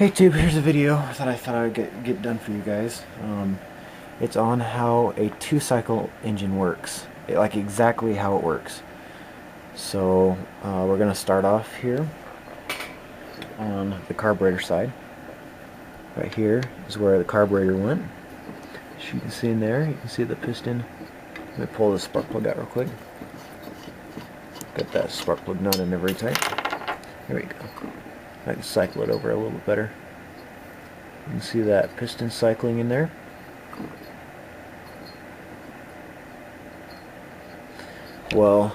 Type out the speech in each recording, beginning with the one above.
Hey Tube, here's a video that I thought I would get done for you guys. It's on how a two-cycle engine works, like exactly how it works. So we're going to start off here on the carburetor side. Right here is where the carburetor went. As you can see in there, you can see the piston. Let me pull the spark plug out real quick. Got that spark plug nut in there very tight. There we go. I can cycle it over a little bit better. You can see that piston cycling in there. Well,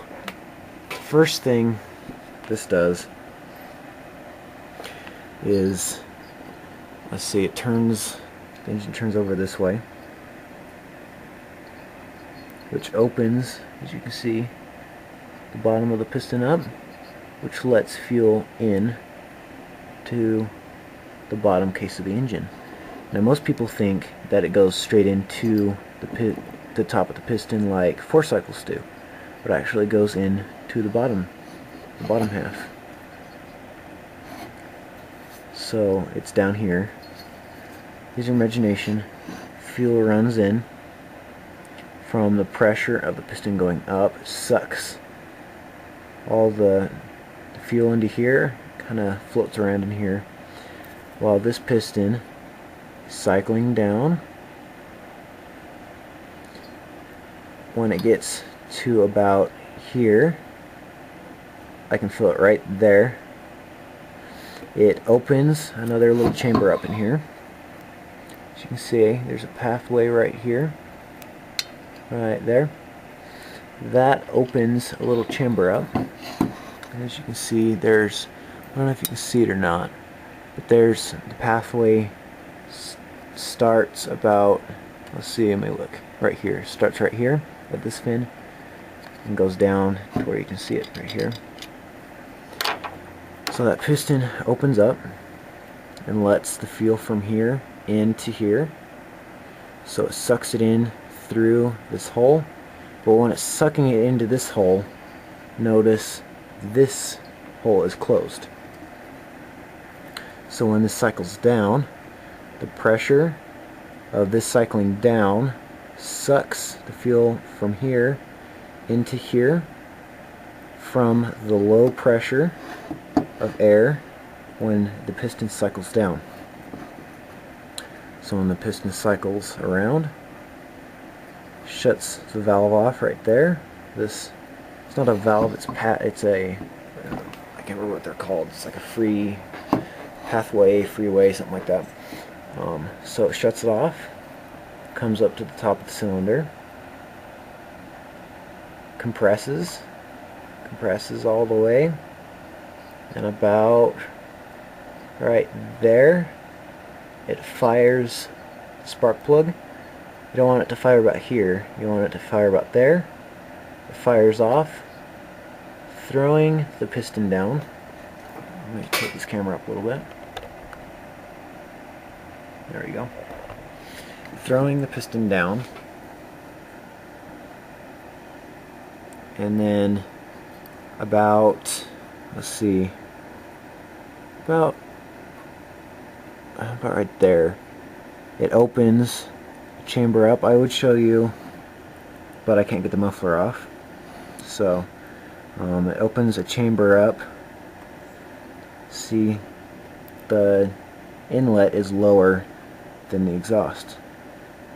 first thing this does is, let's see, the engine turns over this way, which opens, as you can see, the bottom of the piston up, which lets fuel in to the bottom case of the engine. Now most people think that it goes straight into the top of the piston like 4 cycles do, but it actually goes in to the bottom half. So it's down here. Use your imagination. Fuel runs in from the pressure of the piston going up, sucks all the fuel into here, kind of floats around in here, while this piston is cycling down. When it gets to about here, I can feel it right there, it opens another little chamber up in here. As you can see, there's a pathway right here, right there. That opens a little chamber up. And as you can see, there's, I don't know if you can see it or not, but there's the pathway starts about, let's see, let me look, right here. Starts right here at this fin and goes down to where you can see it right here. So that piston opens up and lets the fuel from here into here. So it sucks it in through this hole, but when it's sucking it into this hole, notice this hole is closed. So when this cycles down, the pressure of this cycling down sucks the fuel from here into here from the low pressure of air when the piston cycles down. So when the piston cycles around, shuts the valve off right there. This, it's not a valve, it's a, I can't remember what they're called. It's like a free pathway, freeway, something like that. So it shuts it off, comes up to the top of the cylinder, compresses all the way, and about right there, it fires the spark plug. You don't want it to fire about here, you want it to fire about there. It fires off, throwing the piston down. Let me take this camera up a little bit. There we go. Throwing the piston down, and then about, let's see, about right there, it opens the chamber up. I would show you, but I can't get the muffler off. So it opens a chamber up. See, the inlet is lower than the exhaust,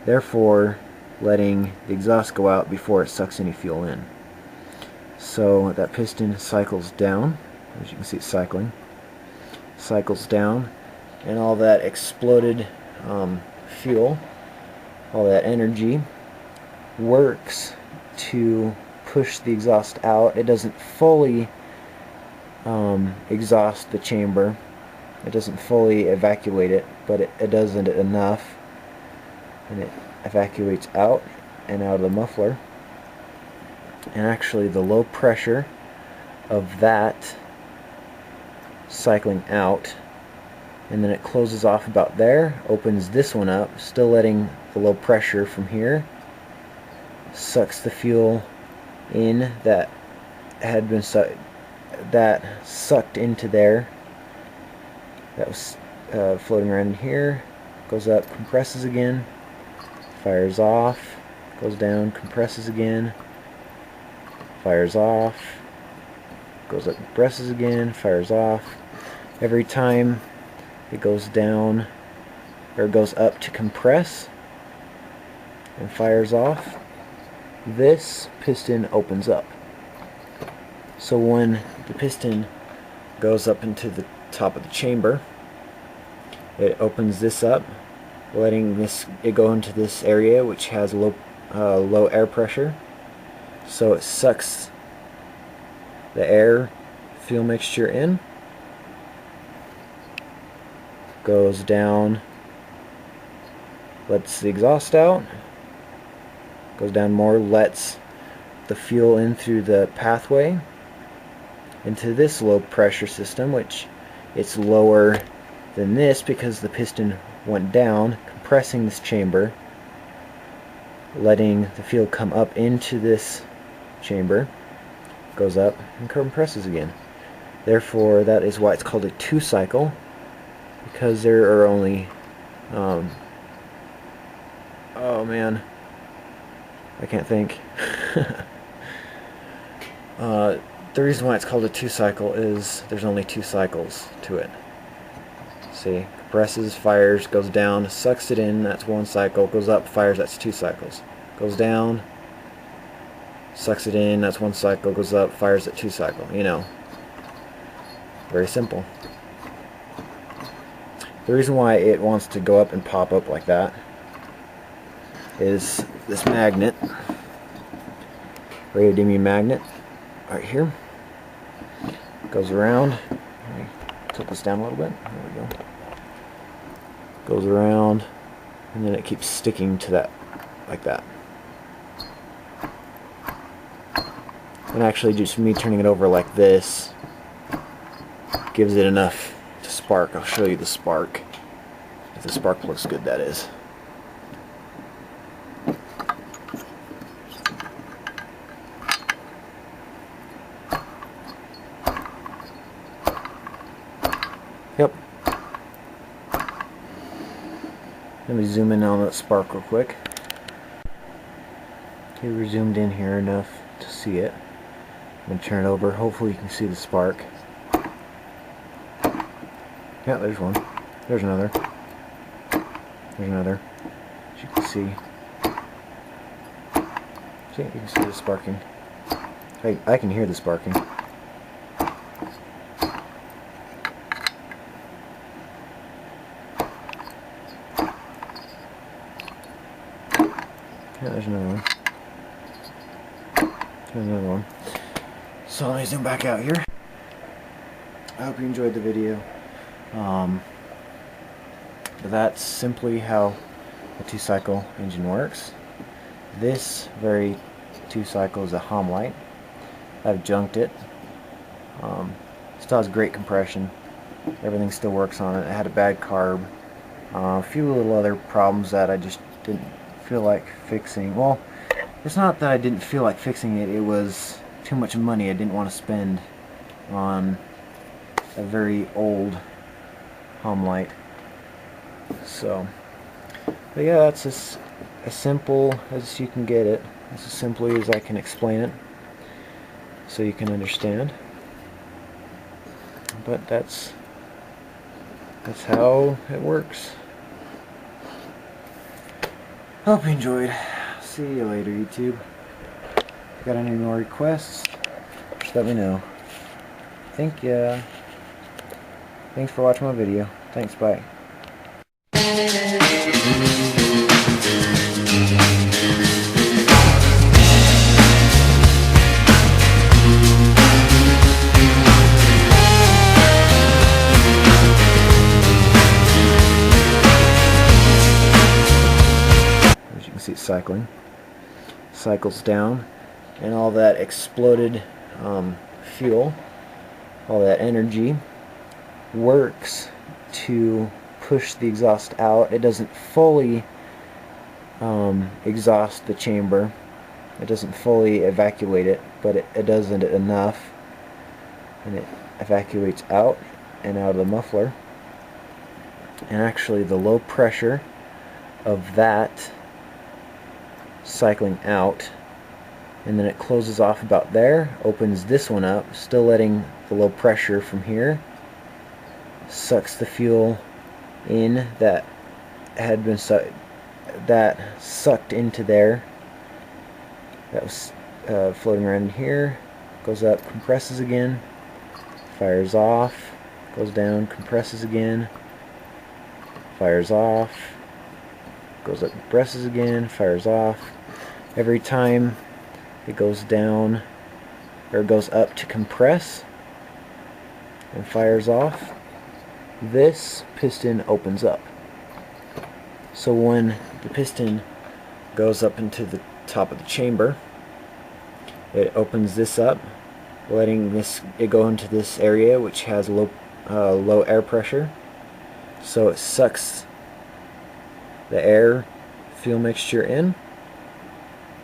therefore letting the exhaust go out before it sucks any fuel in. So that piston cycles down, as you can see it's cycles down, and all that exploded fuel, all that energy works to push the exhaust out. It doesn't fully exhaust the chamber, it doesn't fully evacuate it, but it doesn't enough, and it evacuates out and out of the muffler. And actually the low pressure of that cycling out, and then it closes off about there, opens this one up, still letting the low pressure from here, sucks the fuel in that had been sucked into there, that was floating around in here, goes up, compresses again, fires off, goes down, compresses again, fires off, goes up, compresses again, fires off. Every time it goes down, or goes up to compress and fires off, this piston opens up. So when the piston goes up into the top of the chamber, it opens this up, letting it go into this area which has low air pressure. So it sucks the air fuel mixture in, goes down, lets the exhaust out, goes down more, lets the fuel in through the pathway into this low pressure system, which it's lower than this because the piston went down, compressing this chamber, letting the fuel come up into this chamber, goes up and compresses again. Therefore, that is why it's called a two-cycle, because there are only oh man, I can't think. The reason why it's called a two-cycle is there's only two cycles to it. See, compresses, fires, goes down, sucks it in, that's one cycle, goes up, fires, that's two cycles. Goes down, sucks it in, that's one cycle, goes up, fires at two cycle, you know. Very simple. The reason why it wants to go up and pop up like that is this magnet, radiodimming magnet, right here. Goes around. Let me tilt this down a little bit. There we go. Goes around, and then it keeps sticking to that, like that. And actually, just me turning it over like this gives it enough to spark. I'll show you the spark. If the spark looks good, that is. Yep. Let me zoom in on that spark real quick. Okay, we're zoomed in here enough to see it. I'm going to turn it over. Hopefully you can see the spark. Yeah, there's one. There's another. There's another. As you can see. See, you can see the sparking. I can hear the sparking. Yeah, there's another one. There's another one. So let me zoom back out here. I hope you enjoyed the video. But that's simply how a two-cycle engine works. This very two-cycle is a Hom light. I've junked it. Still has great compression. Everything still works on it. It had a bad carb. A few little other problems that I just didn't feel like fixing. Well, it's not that I didn't feel like fixing it. It was too much money I didn't want to spend on a very old Hom light. So, but yeah, that's as simple as you can get it. That's as simply as I can explain it, so you can understand. But that's how it works. Hope you enjoyed. See you later, YouTube. If you got any more requests, just let me know. Thanks for watching my video. Thanks, bye. As you can see, it's cycling. Cycles down, and all that exploded fuel, all that energy works to push the exhaust out. It doesn't fully exhaust the chamber. It doesn't fully evacuate it, but it does it enough, and it evacuates out and out of the muffler. and actually the low pressure of that cycling out, and then it closes off about there, opens this one up, still letting the low pressure from here, sucks the fuel in that had been sucked into there, that was floating around here, goes up, compresses again, fires off, goes down, compresses again, fires off, goes up, compresses again, fires off. Every time it goes down or goes up to compress and fires off, this piston opens up. So when the piston goes up into the top of the chamber, it opens this up, letting it go into this area which has low air pressure. So it sucks the air fuel mixture in,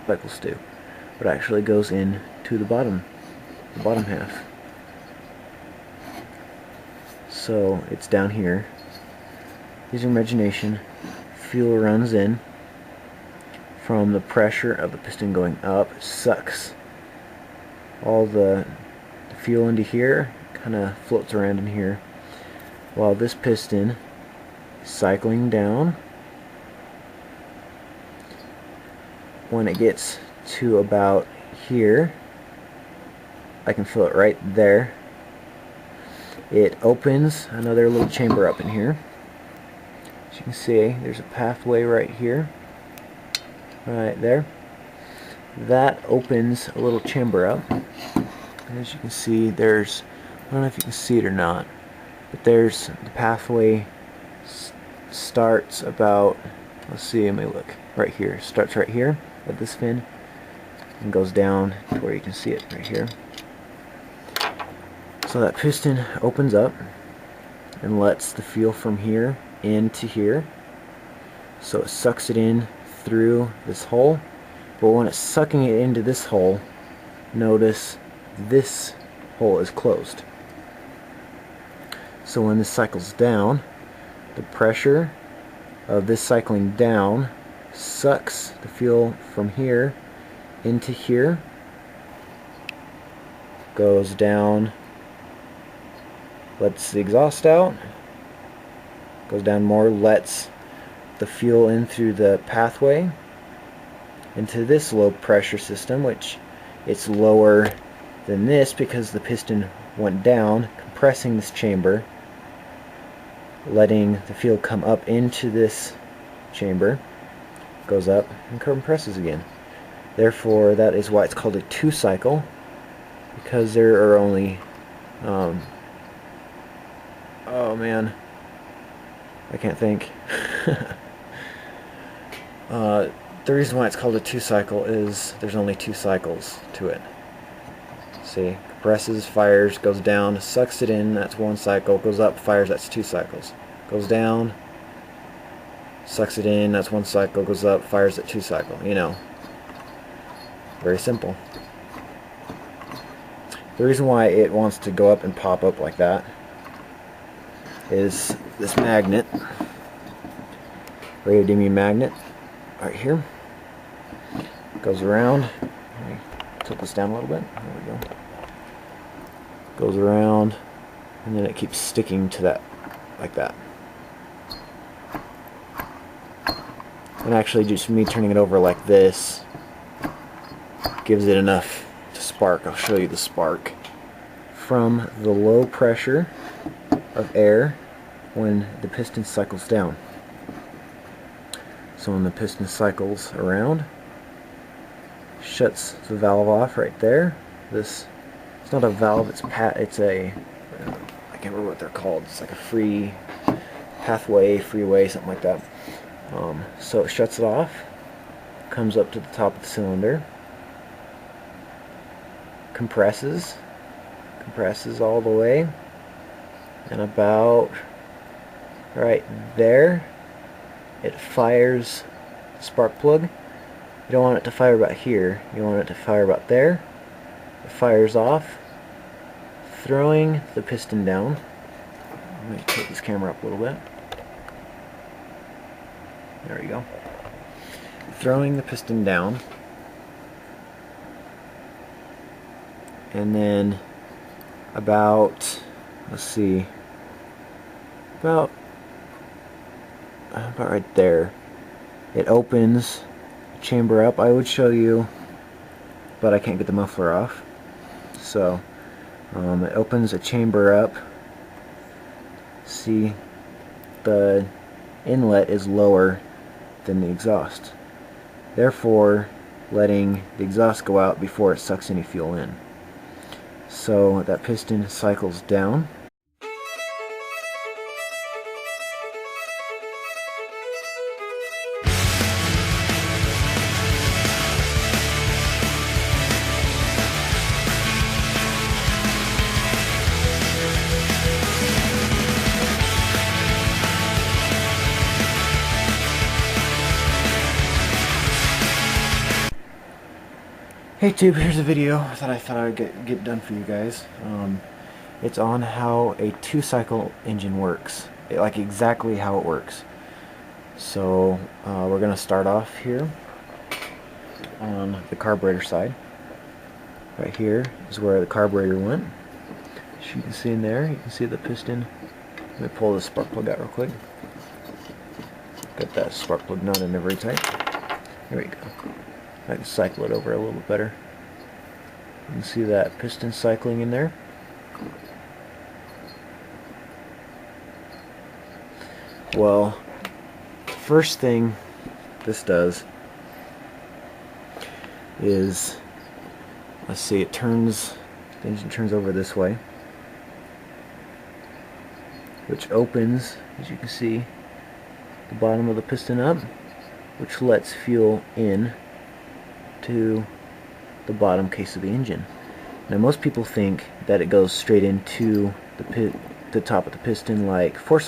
cycles do, but actually goes in to the bottom half. So it's down here. Use your imagination. Fuel runs in from the pressure of the piston going up, sucks all the fuel into here, kind of floats around in here, while this piston is cycling down. When it gets to about here, I can feel it right there, it opens another little chamber up in here. As you can see, there's a pathway right here, right there. That opens a little chamber up. And as you can see, there's, I don't know if you can see it or not, but there's the pathway starts about, let's see, let me look, right here. Starts right here at this fin and goes down to where you can see it right here. So that piston opens up and lets the fuel from here into here. So it sucks it in through this hole. But when it's sucking it into this hole, notice this hole is closed. So when this cycles down, the pressure of this cycling down sucks the fuel from here into here, goes down, lets the exhaust out, goes down more, lets the fuel in through the pathway into this low pressure system, which it's lower than this because the piston went down, compressing this chamber, letting the fuel come up into this chamber, goes up and compresses again. Therefore, that is why it's called a two-cycle, because there are only oh man, I can't think. The reason why it's called a two-cycle is there's only two cycles to it. See, compresses, fires, goes down, sucks it in, that's one cycle, goes up, fires, that's two cycles. Goes down, sucks it in, that's one cycle, goes up, fires, at two cycle, you know. Very simple. The reason why it wants to go up and pop up like that is this magnet, radiodium magnet, right here. Goes around. Let me tilt this down a little bit. There we go. Goes around, and then it keeps sticking to that, like that. And actually, just me turning it over like this gives it enough to spark. I'll show you the spark from the low pressure of air when the piston cycles down. So when the piston cycles around, shuts the valve off right there. This, it's not a valve, it's a, I can't remember what they're called. It's like a free pathway, freeway, something like that. So it shuts it off, comes up to the top of the cylinder, compresses all the way, and about right there it fires the spark plug. You don't want it to fire about here, you want it to fire about there. It fires off, throwing the piston down. Let me take this camera up a little bit. There we go. Throwing the piston down, and then about, let's see, about right there, it opens the chamber up. I would show you, but I can't get the muffler off. So it opens a chamber up. See, the inlet is lower than the exhaust, therefore letting the exhaust go out before it sucks any fuel in. So that piston cycles down. Hey Tube, here's a video that I thought I would get done for you guys. It's on how a 2-cycle engine works, like exactly how it works. So we're going to start off here on the carburetor side. Right here is where the carburetor went. As you can see in there, you can see the piston. Let me pull the spark plug out real quick. Got that spark plug nut in there very tight. There we go. I can cycle it over a little bit better. You can see that piston cycling in there. Well, first thing this does is, let's see, the engine turns over this way, which opens, as you can see, the bottom of the piston up, which lets fuel in to the bottom case of the engine. Now most people think that it goes straight into the top of the piston like 4